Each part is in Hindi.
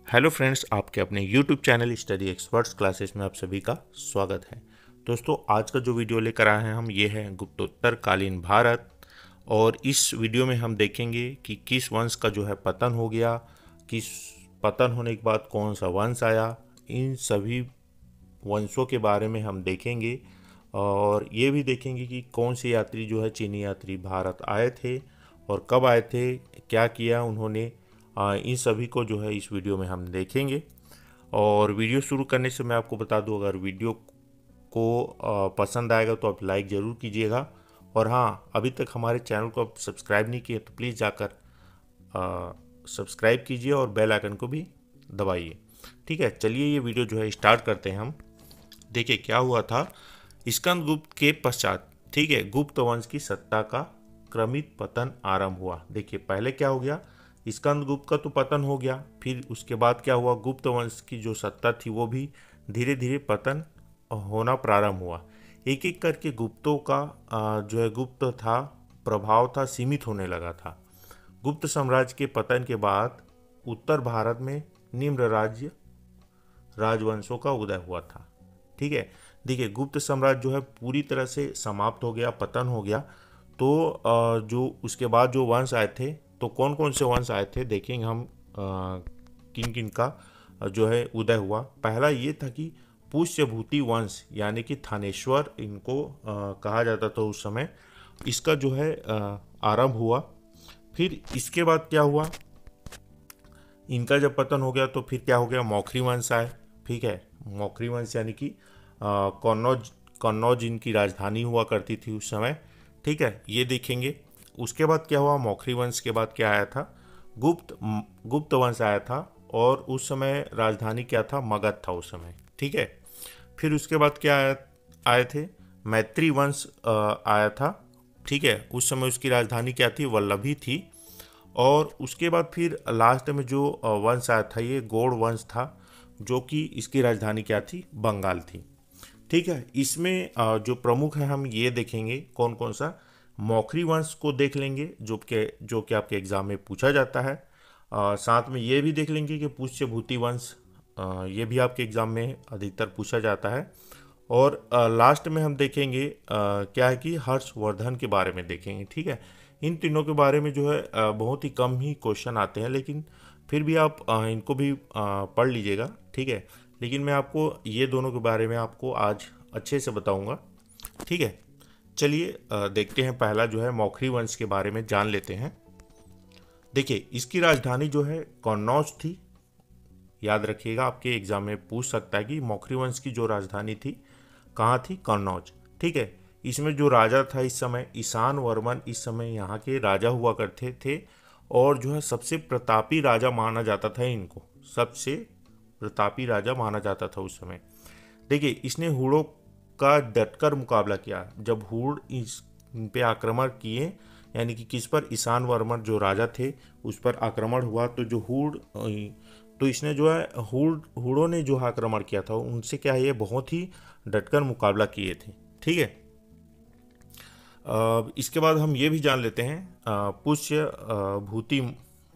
हेलो फ्रेंड्स, आपके अपने YouTube channel study experts classes में आप सभी का स्वागत है। दोस्तों, आज का जो वीडियो लेकर आए हैं हम, ये है गुप्तोत्तर कालीन भारत। और इस वीडियो में हम देखेंगे कि किस वंश का जो है पतन हो गया, किस पतन होने के बाद कौन सा वंश आया, इन सभी वंशों के बारे में हम देखेंगे। और ये भी देखेंगे कि कौन से यात्री जो है चीनी यात्री भारत आए थे और कब आए थे, क्या किया उन्होंने। इन सभी को जो है इस वीडियो में हम देखेंगे। और वीडियो शुरू करने से मैं आपको बता दूं, अगर वीडियो को पसंद आएगा तो आप लाइक ज़रूर कीजिएगा। और हाँ, अभी तक हमारे चैनल को आप सब्सक्राइब नहीं किए तो प्लीज़ जाकर सब्सक्राइब कीजिए और बेल आइकन को भी दबाइए। ठीक है, चलिए ये वीडियो जो है स्टार्ट करते हैं हम। देखिए क्या हुआ था। स्कंदगुप्त के पश्चात, ठीक है, गुप्त वंश की सत्ता का क्रमित पतन आरंभ हुआ। देखिए पहले क्या हो गया, स्कंदगुप्त का तो पतन हो गया, फिर उसके बाद क्या हुआ, गुप्त वंश की जो सत्ता थी वो भी धीरे धीरे पतन होना प्रारंभ हुआ। एक एक करके गुप्तों का जो है गुप्त था प्रभाव था सीमित होने लगा था। गुप्त साम्राज्य के पतन के बाद उत्तर भारत में निम्न राजवंशों का उदय हुआ था। ठीक है, देखिए गुप्त साम्राज्य जो है पूरी तरह से समाप्त हो गया, पतन हो गया। तो जो उसके बाद जो वंश आए थे, तो कौन कौन से वंश आए थे देखेंगे हम, किन किन का जो है उदय हुआ। पहला ये था कि पुष्यभूति वंश, यानी कि थानेश्वर इनको कहा जाता था उस समय, इसका जो है आरंभ हुआ। फिर इसके बाद क्या हुआ, इनका जब पतन हो गया तो फिर क्या हो गया, मौखरी वंश आए। ठीक है, मौखरी वंश यानी कि कन्नौज कन्नौज इनकी राजधानी हुआ करती थी उस समय। ठीक है, ये देखेंगे। उसके बाद क्या हुआ, मौखरी वंश के बाद क्या आया था, गुप्त वंश आया था। और उस समय राजधानी क्या था, मगध था उस समय। ठीक है, फिर उसके बाद क्या आए थे, मैत्री वंश आया था। ठीक है, उस समय उसकी राजधानी क्या थी, वल्लभी थी। और उसके बाद फिर लास्ट में जो वंश आया था, ये गौड़ वंश था, जो कि इसकी राजधानी क्या थी, बंगाल थी। ठीक है, इसमें जो प्रमुख है हम ये देखेंगे कौन कौन सा। मौखरी वंश को देख लेंगे, जो कि आपके एग्जाम में पूछा जाता है। साथ में ये भी देख लेंगे कि पुष्यभूति वंश, ये भी आपके एग्जाम में अधिकतर पूछा जाता है। और लास्ट में हम देखेंगे क्या है कि हर्षवर्धन के बारे में देखेंगे। ठीक है, इन तीनों के बारे में जो है बहुत ही कम ही क्वेश्चन आते हैं, लेकिन फिर भी आप इनको भी पढ़ लीजिएगा। ठीक है, लेकिन मैं आपको ये दोनों के बारे में आपको आज अच्छे से बताऊंगा। ठीक है, चलिए देखते हैं। पहला जो है मौखरी वंश के बारे में जान लेते हैं। देखिए इसकी राजधानी जो है कन्नौज थी। याद रखिएगा, आपके एग्जाम में पूछ सकता है कि मौखरी वंश की जो राजधानी थी कहाँ थी, कन्नौज। ठीक है, इसमें जो राजा था इस समय, ईशान वर्मन इस समय यहाँ के राजा हुआ करते थे। और जो है सबसे प्रतापी राजा माना जाता था इनको, सबसे प्रतापी राजा माना जाता था उस समय। देखिए इसने हुड़ों का डटकर मुकाबला किया। जब हुड़ इन पे आक्रमण किए, यानी कि किस पर, ईशान वर्मन जो राजा थे उस पर आक्रमण हुआ, तो जो हुड़, तो इसने जो है हुड़ों ने जो आक्रमण किया था उनसे क्या है, ये बहुत ही डटकर मुकाबला किए थे। ठीक है, इसके बाद हम ये भी जान लेते हैं पुष्य भूति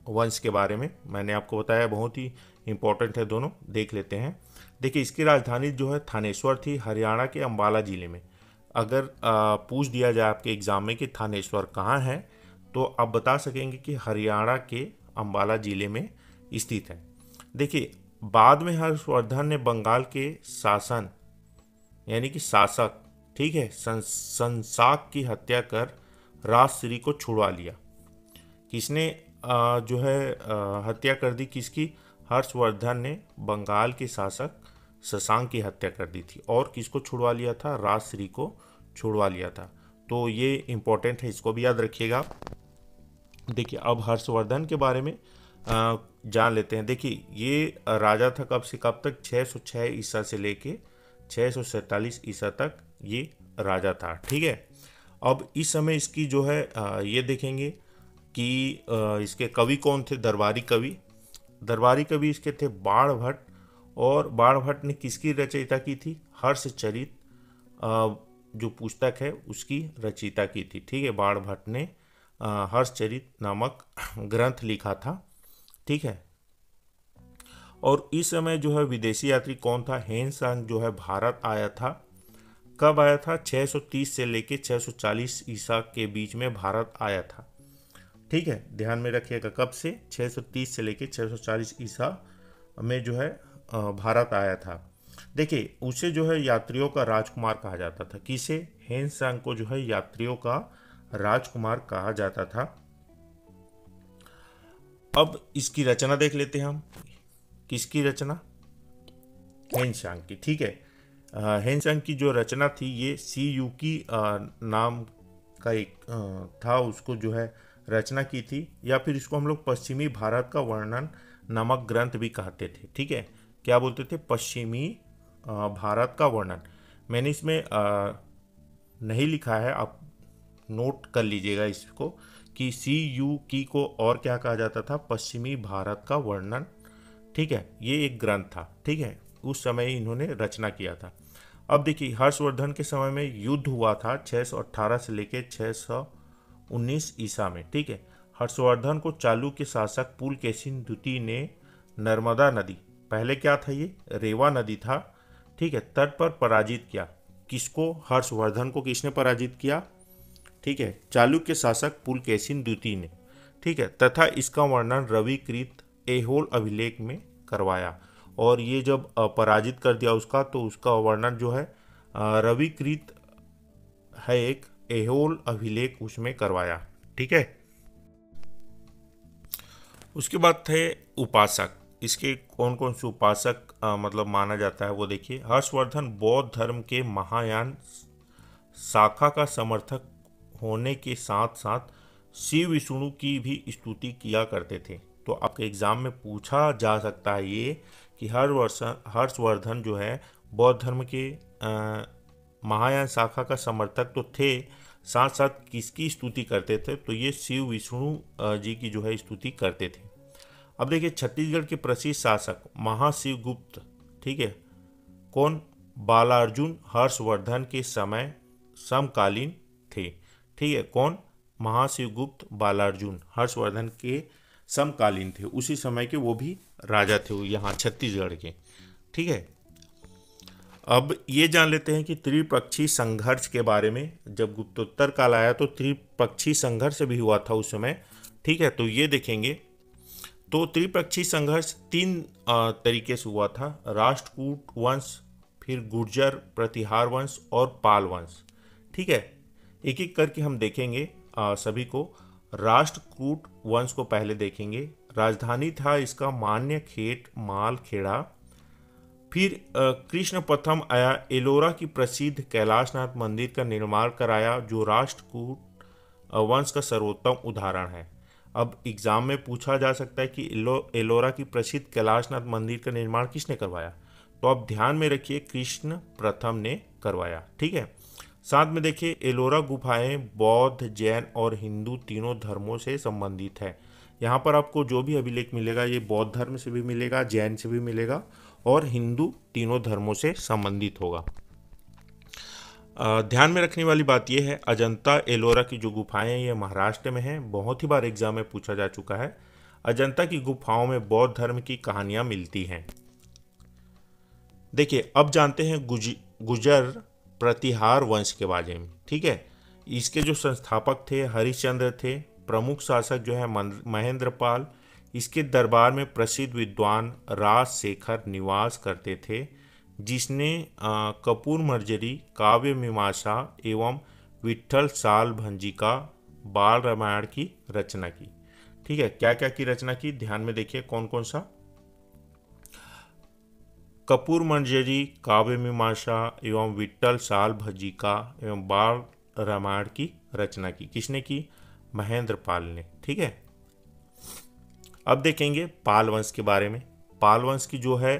वंश के बारे में। मैंने आपको बताया बहुत ही इम्पोर्टेंट है, दोनों देख लेते हैं। देखिए इसकी राजधानी जो है थानेश्वर थी, हरियाणा के अंबाला जिले में। अगर पूछ दिया जाए आपके एग्जाम में कि थानेश्वर कहाँ है, तो आप बता सकेंगे कि हरियाणा के अंबाला जिले में स्थित है। देखिए बाद में हर्षवर्धन ने बंगाल के शासन, यानी कि शासक, ठीक है, संसाक की हत्या कर राजश्री को छुड़वा लिया। किसने जो है हत्या कर दी, किसकी, हर्षवर्धन ने बंगाल के शासक शशांक की हत्या कर दी थी। और किसको छुड़वा लिया था, राजश्री को छुड़वा लिया था। तो ये इंपॉर्टेंट है, इसको भी याद रखिएगा। देखिए अब हर्षवर्धन के बारे में जान लेते हैं। देखिए ये राजा था कब से कब तक, 606 ईसा से लेके 647 ईसा तक ये राजा था। ठीक है, अब इस समय इसकी जो है ये देखेंगे कि इसके कवि कौन थे, दरबारी कवि इसके थे बाणभट्ट। और बाणभट्ट ने किसकी रचयिता की थी, हर्षचरित जो पुस्तक है उसकी रचयिता की थी। ठीक है, बाणभट्ट ने हर्षचरित नामक ग्रंथ लिखा था। ठीक है, और इस समय जो है विदेशी यात्री कौन था, हेनसांग जो है भारत आया था। कब आया था, 630 से लेके 640 ईसा के बीच में भारत आया था। ठीक है, ध्यान में रखिएगा, कब से, 630 से लेके 640 ईसा में जो है भारत आया था। देखिए उसे जो है यात्रियों का राजकुमार कहा जाता था। किसे, हेनसांग को जो है यात्रियों का राजकुमार कहा जाता था। अब इसकी रचना देख लेते हैं हम, किसकी रचना, हेनसांग की। ठीक है, हेनसांग की जो रचना थी ये सी युकी नाम का एक था, उसको जो है रचना की थी, या फिर इसको हम लोग पश्चिमी भारत का वर्णन नामक ग्रंथ भी कहते थे। ठीक है, क्या बोलते थे, पश्चिमी भारत का वर्णन। मैंने इसमें नहीं लिखा है, आप नोट कर लीजिएगा इसको कि सी यू की को और क्या कहा जाता था, पश्चिमी भारत का वर्णन। ठीक है, ये एक ग्रंथ था। ठीक है, उस समय इन्होंने रचना किया था। अब देखिए हर्षवर्धन के समय में युद्ध हुआ था 618 से लेके 619 ईसा में। ठीक है, हर्षवर्धन को चालुक्य शासक पुलकेशिन द्वितीय ने नर्मदा नदी, पहले क्या था ये, रेवा नदी था, ठीक है, तट पर पराजित किया। किसको, हर्षवर्धन को किसने पराजित किया, ठीक है, चालुक्य शासक पुलकेशिन द्वितीय ने। ठीक है, तथा इसका वर्णन रविकृत ऐहोल अभिलेख में करवाया। और ये जब पराजित कर दिया उसका, तो उसका वर्णन जो है रविकृत है एक ऐहोल अभिलेख उसमें करवाया। ठीक है, उसके बाद थे उपासक। इसके कौन कौन से उपासक मतलब माना जाता है वो देखिए। हर्षवर्धन बौद्ध धर्म के महायान शाखा का समर्थक होने के साथ साथ शिव विष्णु की भी स्तुति किया करते थे। तो आपके एग्जाम में पूछा जा सकता है ये कि हर्षवर्धन जो है बौद्ध धर्म के महायान शाखा का समर्थक तो थे, साथ साथ किसकी स्तुति करते थे, तो ये शिव विष्णु जी की जो है स्तुति करते थे। अब देखिए छत्तीसगढ़ के प्रसिद्ध शासक महाशिवगुप्त, ठीक है, कौन, बालार्जुन हर्षवर्धन के समय समकालीन थे। ठीक है, कौन, महाशिवगुप्त बालार्जुन हर्षवर्धन के समकालीन थे, उसी समय के वो भी राजा थे यहाँ छत्तीसगढ़ के। ठीक है, अब ये जान लेते हैं कि त्रिपक्षीय संघर्ष के बारे में। जब गुप्तोत्तर काल आया तो त्रिपक्षीय संघर्ष भी हुआ था उस समय। ठीक है, तो ये देखेंगे, तो त्रिपक्षीय संघर्ष 3 तरीके से हुआ था, राष्ट्रकूट वंश, फिर गुर्जर प्रतिहार वंश और पाल वंश। ठीक है, एक एक करके हम देखेंगे सभी को। राष्ट्रकूट वंश को पहले देखेंगे। राजधानी था इसका मान्य खेट मालखेड़ा। फिर कृष्ण प्रथम आया, एलोरा की प्रसिद्ध कैलाशनाथ मंदिर का निर्माण कराया, जो राष्ट्रकूट वंश का सर्वोत्तम उदाहरण है। अब एग्जाम में पूछा जा सकता है कि एलोरा की प्रसिद्ध कैलाशनाथ मंदिर का निर्माण किसने करवाया, तो आप ध्यान में रखिए कृष्ण प्रथम ने करवाया। ठीक है, साथ में देखिए एलोरा गुफाएं बौद्ध, जैन और हिंदू तीनों धर्मों से संबंधित है। यहाँ पर आपको जो भी अभिलेख मिलेगा ये बौद्ध धर्म से भी मिलेगा, जैन से भी मिलेगा और हिंदू तीनों धर्मों से संबंधित होगा। ध्यान में रखने वाली बात यह है, अजंता एलोरा की जो गुफाएं हैं ये महाराष्ट्र में हैं। बहुत ही बार एग्जाम में पूछा जा चुका है। अजंता की गुफाओं में बौद्ध धर्म की कहानियां मिलती हैं। देखिए अब जानते हैं गुर्जर प्रतिहार वंश के बारे में। ठीक है, इसके जो संस्थापक थे हरिश्चंद्र थे, प्रमुख शासक जो है महेंद्रपाल। इसके दरबार में प्रसिद्ध विद्वान राजशेखर निवास करते थे, जिसने कपूर मर्जरी, काव्य मीमांसा एवं विट्ठल साल भंजिका बाल रामायण की रचना की। ठीक है, क्या क्या की रचना की, ध्यान में देखिए कौन कौन सा, कपूर मंजरी, काव्य मीमांसा एवं विट्ठल साल भंजिका एवं बाल रामायण की रचना की। किसने की, महेंद्रपाल ने। ठीक है, अब देखेंगे पाल वंश के बारे में। पाल वंश की जो है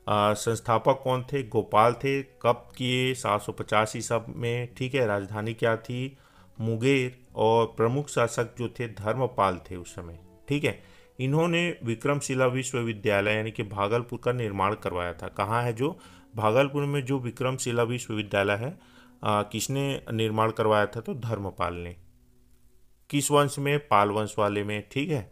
संस्थापक कौन थे, गोपाल थे। कब किए, 750 ईसा में। ठीक है, राजधानी क्या थी, मुंगेर। और प्रमुख शासक जो थे धर्मपाल थे उस समय। ठीक है, इन्होंने विक्रमशिला विश्वविद्यालय यानी कि भागलपुर का निर्माण करवाया था। कहाँ है, जो भागलपुर में जो विक्रमशिला विश्वविद्यालय है, किसने निर्माण करवाया था, तो धर्मपाल ने। किस वंश में, पाल वंश वाले में। ठीक है,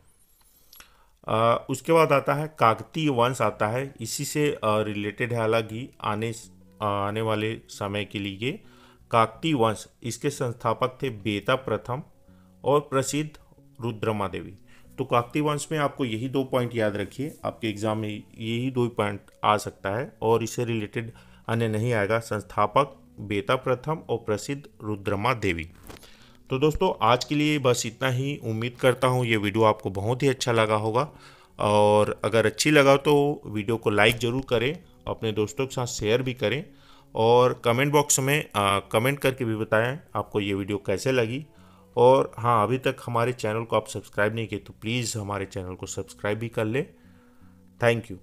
उसके बाद आता है काकतीय वंश आता है, इसी से रिलेटेड है, हालांकि आने वाले समय के लिए काकतीय वंश, इसके संस्थापक थे बेता प्रथम और प्रसिद्ध रुद्रमा देवी। तो काकतीय वंश में आपको यही 2 पॉइंट याद रखिए, आपके एग्जाम में यही 2 पॉइंट आ सकता है और इससे रिलेटेड अन्य नहीं आएगा, संस्थापक बेता प्रथम और प्रसिद्ध रुद्रमा देवी। तो दोस्तों आज के लिए बस इतना ही। उम्मीद करता हूँ ये वीडियो आपको बहुत ही अच्छा लगा होगा, और अगर अच्छी लगा तो वीडियो को लाइक ज़रूर करें, अपने दोस्तों के साथ शेयर भी करें, और कमेंट बॉक्स में कमेंट करके भी बताएं आपको ये वीडियो कैसे लगी। और हाँ, अभी तक हमारे चैनल को आप सब्सक्राइब नहीं किए तो प्लीज़ हमारे चैनल को सब्सक्राइब भी कर लें। Thank you.